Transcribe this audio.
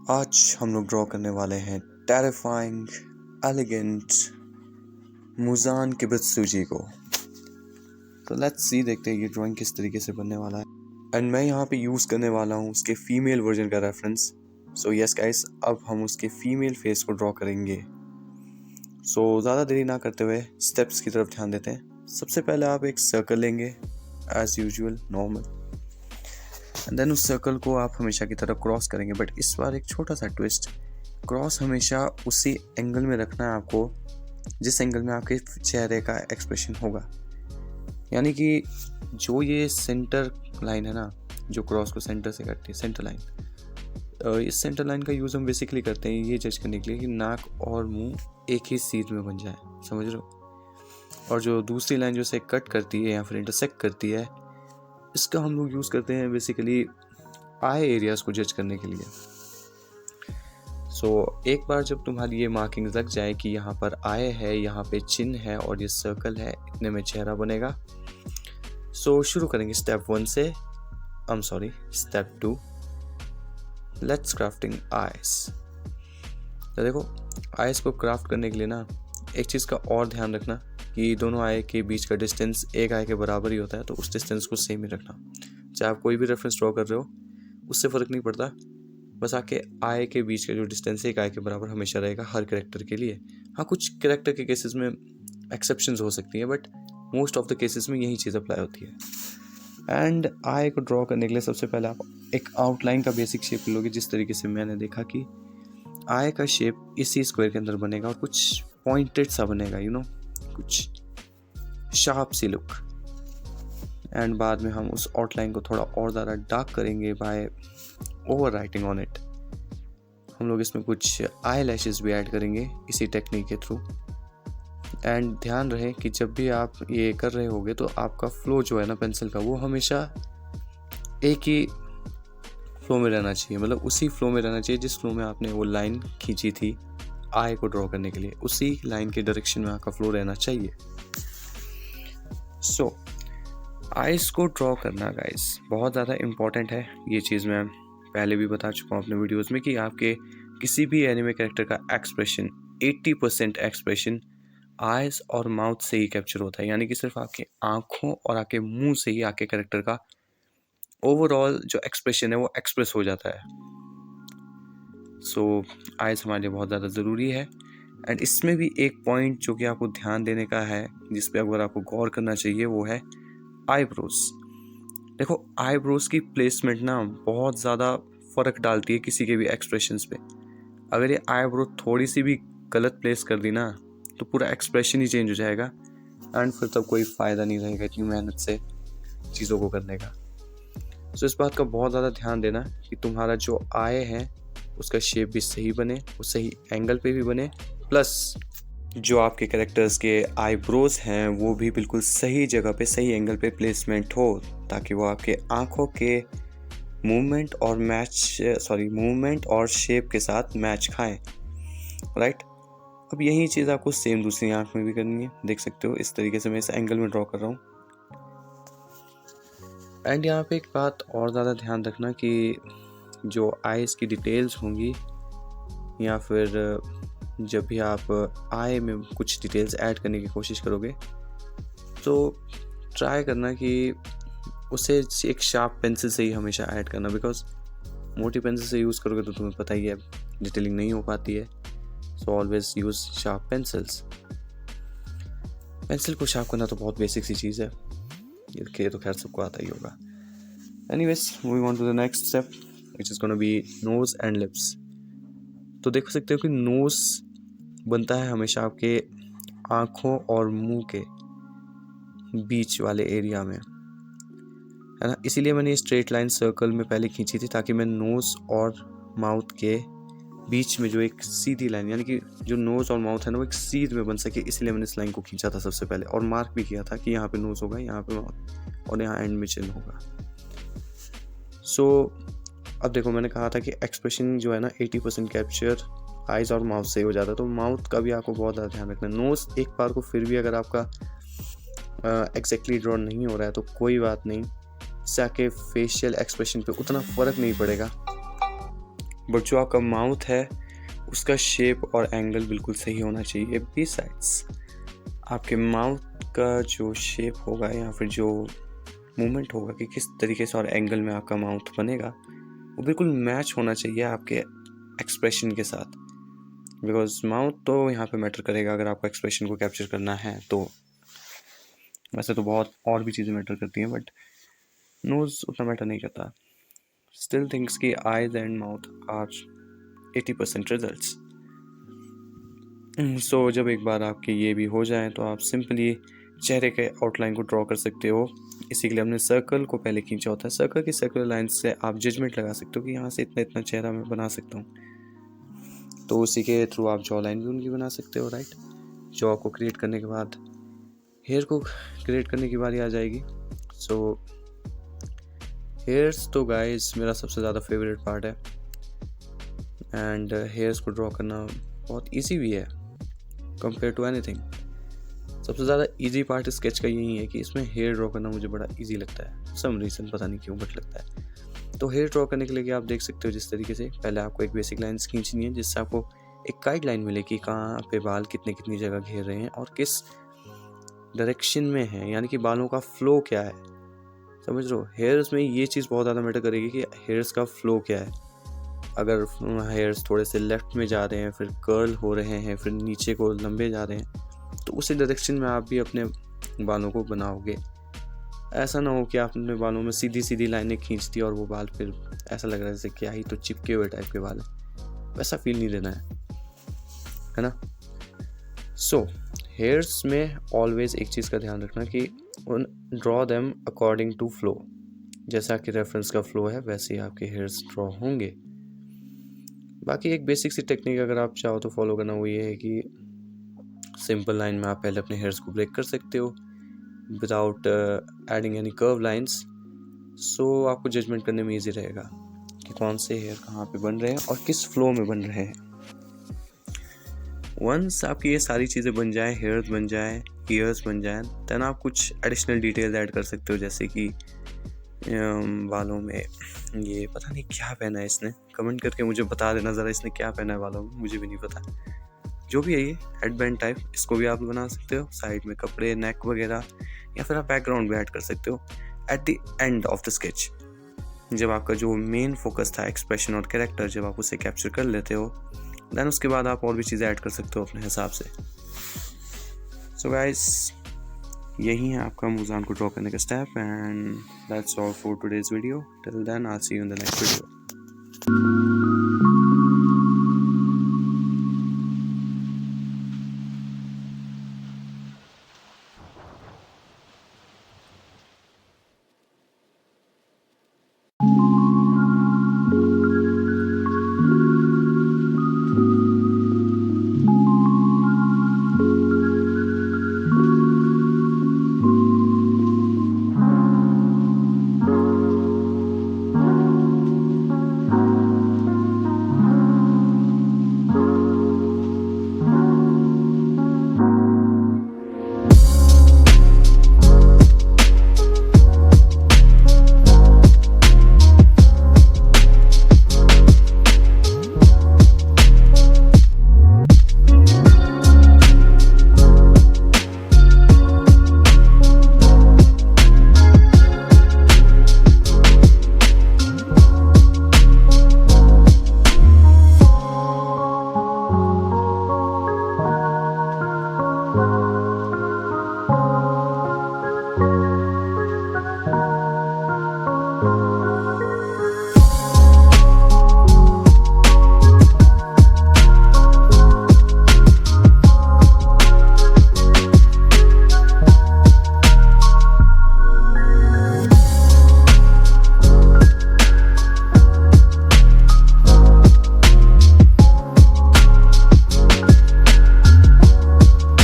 आज हम लोग ड्रॉ करने वाले हैं टेरिफाइंग एलिगेंट मुजान किबुत्सुजी को। तो लेट्स सी, देखते हैं ये ड्राइंग किस तरीके से बनने वाला है। एंड मैं यहाँ पे यूज़ करने वाला हूँ उसके फीमेल वर्जन का रेफरेंस। सो यस गाइस, अब हम उसके फीमेल फेस को ड्रॉ करेंगे। सो ज़्यादा देरी ना करते हुए स्टेप्स की तरफ ध्यान देते हैं। सबसे पहले आप एक सर्कल लेंगे as usual normal, and then उस सर्कल को आप हमेशा की तरह क्रॉस करेंगे। बट इस बार एक छोटा सा ट्विस्ट, क्रॉस हमेशा उसी एंगल में रखना है आपको जिस एंगल में आपके चेहरे का एक्सप्रेशन होगा। यानी कि जो ये सेंटर लाइन है ना, जो क्रॉस को सेंटर से करती है, सेंटर लाइन, इस सेंटर लाइन का यूज़ हम बेसिकली करते हैं ये जज करने के लिए कि नाक और मुंह एक ही सीध में बन जाए, समझ रहे हो। और जो दूसरी लाइन जो इसे कट करती है या फिर इंटरसेक्ट करती है, इसका हम लोग यूज़ करते हैं बेसिकली आई एरियाज़ को जज करने के लिए। सो एक बार जब तुम्हारी ये मार्किंग लग जाए कि यहाँ पर आई है, यहाँ पे चिन है और ये सर्कल है, इतने में चेहरा बनेगा। सो शुरू करेंगे स्टेप 1 से, स्टेप 2, लेट्स क्राफ्टिंग आइज। तो देखो, आइज को क्राफ्ट करने के लिए ना एक चीज़ का और ध्यान रखना कि दोनों आई के बीच का डिस्टेंस एक आई के बराबर ही होता है, तो उस डिस्टेंस को सेम ही रखना। चाहे आप कोई भी रेफरेंस ड्रॉ कर रहे हो, उससे फ़र्क नहीं पड़ता, बस आके आई के बीच का जो डिस्टेंस है एक आई के बराबर हमेशा रहेगा हर कैरेक्टर के लिए। हाँ, कुछ कैरेक्टर के केसेस में एक्सेप्शंस हो सकती हैं, but most of the cases में यही चीज़ अप्लाई होती है। एंड आई को ड्रॉ करने के लिए सबसे पहले आप एक आउटलाइन का बेसिक शेप लोगे, जिस तरीके से मैंने देखा कि आई का शेप इसी स्क्वायर के अंदर बनेगा और कुछ पॉइंटेड सा बनेगा, कुछ शार्प सी लुक। एंड बाद में हम उस आउटलाइन को थोड़ा और ज़्यादा डार्क करेंगे by overwriting on it. हम लोग इसमें कुछ आई लैशेस भी ऐड करेंगे इसी टेक्निक के थ्रू। एंड ध्यान रहे कि जब भी आप ये कर रहे होगे तो आपका फ्लो जो है ना पेंसिल का, वो हमेशा एक ही फ्लो में रहना चाहिए, मतलब उसी फ्लो में रहना चाहिए जिस फ्लो में आपने वो लाइन खींची थी आई को ड्रॉ करने के लिए, उसी लाइन के डायरेक्शन में आपका फ्लो रहना चाहिए। सो आइज को ड्रॉ करना गाइस बहुत ज़्यादा इम्पॉर्टेंट है। ये चीज़ मैं पहले भी बता चुका हूँ अपने वीडियोस में कि आपके किसी भी एनिमे कैरेक्टर का एक्सप्रेशन 80% एक्सप्रेशन आइज और माउथ से ही कैप्चर होता है। यानी कि सिर्फ आपकी आँखों और आपके मुंह से ही आपके कैरेक्टर का ओवरऑल जो एक्सप्रेशन है वो एक्सप्रेस हो जाता है। सो आइज हमारे लिए बहुत ज़्यादा ज़रूरी है। एंड इसमें भी एक पॉइंट जो कि आपको ध्यान देने का है, जिस पे अगर आपको गौर करना चाहिए, वो है आईब्रोज। देखो, आईब्रोज की प्लेसमेंट ना बहुत ज़्यादा फ़र्क डालती है किसी के भी एक्सप्रेशंस पे। अगर ये आईब्रो थोड़ी सी भी गलत प्लेस कर दी ना, तो पूरा एक्सप्रेशन ही चेंज हो जाएगा। एंड फिर तब कोई फ़ायदा नहीं रहेगा इतनी मेहनत से चीज़ों को करने का। सो इस बात का बहुत ज़्यादा ध्यान देना कि तुम्हारा जो आई है उसका शेप भी सही बने, वो सही एंगल पे भी बने, प्लस जो आपके कैरेक्टर्स के आईब्रोज हैं वो भी बिल्कुल सही जगह पे, सही एंगल पे प्लेसमेंट हो, ताकि वो आपके आँखों के मूवमेंट और शेप के साथ मैच खाएं, राइट। अब यही चीज़ आपको सेम दूसरी आँख में भी करनी है। देख सकते हो इस तरीके से मैं इस एंगल में ड्रॉ कर रहा हूँ। एंड यहाँ पे एक बात और ज़्यादा ध्यान रखना कि जो आईज़ की डिटेल्स होंगी, या फिर जब भी आप आई में कुछ डिटेल्स ऐड करने की कोशिश करोगे, तो ट्राई करना कि उसे एक शार्प पेंसिल से ही हमेशा ऐड करना, बिकॉज मोटी पेंसिल से यूज़ करोगे तो तुम्हें पता ही है डिटेलिंग नहीं हो पाती है। So always use sharp pencils. Pencil को शार्प करना तो बहुत बेसिक सी चीज़ है, ये तो खैर सबको आता ही होगा। Anyways, moving on to the next step which is gonna be nose and lips. तो देख सकते हो कि नोज़ बनता है हमेशा आपके आँखों और मुंह के बीच वाले एरिया में, है ना। इसीलिए मैंने ये स्ट्रेट लाइन सर्कल में पहले खींची थी, ताकि मैं नोज़ और माउथ के बीच में जो एक सीधी लाइन, यानी कि जो नोज़ और माउथ है ना, वो एक सीध में बन सके। इसलिए मैंने इस लाइन को खींचा था सबसे पहले, और मार्क भी किया था कि यहाँ पे नोज़ होगा, यहाँ पे माउथ, और यहाँ एंड में चिन होगा। सो अब देखो, मैंने कहा था कि एक्सप्रेशन जो है ना 80% कैप्चर आइज़ और माउथ से हो जाता है, तो माउथ का भी आपको बहुत ज़्यादा ध्यान रखना है। नोज़ एक बार को फिर भी अगर आपका एग्जैक्टली ड्रॉ नहीं हो रहा है तो कोई बात नहीं, इससे आके फेशियल एक्सप्रेशन पे उतना फ़र्क नहीं पड़ेगा। बट जो आपका माउथ है उसका शेप और एंगल बिल्कुल सही होना चाहिए। बी साइड्स आपके माउथ का जो शेप होगा या फिर जो मूवमेंट होगा कि किस तरीके से और एंगल में आपका माउथ बनेगा, वो बिल्कुल मैच होना चाहिए आपके एक्सप्रेशन के साथ। बिकॉज माउथ तो यहाँ पे मैटर करेगा अगर आपको एक्सप्रेशन को कैप्चर करना है तो। वैसे तो बहुत और भी चीज़ें मैटर करती हैं, बट नोज़ उतना मैटर नहीं करता। स्टिल थिंक्स कि eyes and mouth are 80% results. So जब एक बार आपके ये भी हो जाए तो आप सिंपली चेहरे के आउटलाइन को ड्रॉ कर सकते हो। इसी के लिए हमने सर्कल को पहले खींचा होता है। सर्कल की सर्कुलर लाइन से आप जजमेंट लगा सकते हो कि यहाँ से इतना इतना चेहरा मैं बना सकता हूँ। तो उसी के थ्रू आप जॉ लाइन भी उनकी बना सकते हो, राइट। जॉ को क्रिएट करने के बाद हेयर को क्रिएट करने की बारी आ जाएगी। सो हेयर्स तो गाइस मेरा सबसे ज़्यादा फेवरेट पार्ट है, एंड हेयर्स को ड्रॉ करना बहुत ईजी भी है कंपेयर टू एनीथिंग। सबसे ज़्यादा इजी पार्ट स्केच का यही है कि इसमें हेयर ड्रॉ करना मुझे बड़ा इजी लगता है, सम रीज़न पता नहीं क्यों बट लगता है। तो हेयर ड्रॉ करने के लिए आप देख सकते हो जिस तरीके से पहले आपको एक बेसिक लाइन खींचनी है जिससे आपको एक गाइड लाइन मिले कि कहाँ पे बाल कितनी जगह घेर रहे हैं और किस डायरेक्शन में है, यानी कि बालों का फ्लो क्या है। समझ रहे हो, हेयर्स में ये चीज़ बहुत ज़्यादा मैटर करेगी कि हेयर्स का फ्लो क्या है। अगर हेयर्स थोड़े से लेफ़्ट में जा रहे हैं, फिर कर्ल हो रहे हैं, फिर नीचे को लंबे जा रहे हैं, तो उसी डायरेक्शन में आप भी अपने बालों को बनाओगे। ऐसा ना हो कि आपने अपने बालों में सीधी सीधी लाइनें खींच दी और वो बाल फिर ऐसा लग रहा है जैसे क्या ही तो चिपके हुए टाइप के बाल है। वैसा फील नहीं देना है ना। सो हेयर्स में ऑलवेज एक चीज़ का ध्यान रखना कि draw them according to flow. जैसा कि रेफरेंस का फ्लो है वैसे ही आपके हेयर्स ड्रॉ होंगे। बाकी एक बेसिक सी टेक्निक अगर आप चाहो तो फॉलो करना, वो ये है कि सिंपल लाइन में आप पहले अपने हेयर्स को ब्रेक कर सकते हो without adding any curve lines. So आपको जजमेंट करने में ईजी रहेगा कि कौन से हेयर कहाँ पे बन रहे हैं और किस फ्लो में बन रहे हैं। वंस आपकी ये सारी चीज़ें बन जाए, हेयर्स बन जाए, ईयर्स बन जाए, देन आप कुछ एडिशनल डिटेल्स ऐड कर सकते हो। जैसे कि बालों में ये पता नहीं क्या पहना है इसने, कमेंट करके मुझे बता देना ज़रा इसने क्या पहना है बालों में, मुझे भी नहीं पता। जो भी है ये हेडबैंड टाइप, इसको भी आप बना सकते हो। साइड में कपड़े, नेक वगैरह, या फिर आप बैकग्राउंड भी ऐड कर सकते हो at the end of the sketch. जब आपका जो मेन फोकस था एक्सप्रेशन और कैरेक्टर, जब आप उसे कैप्चर कर लेते हो, देन उसके बाद आप और भी चीज़ें ऐड कर सकते हो अपने हिसाब से। सो गाइस, यही है आपका मुजान को ड्रॉ करने का step, and that's all for today's video. Till then I will see you in the next video.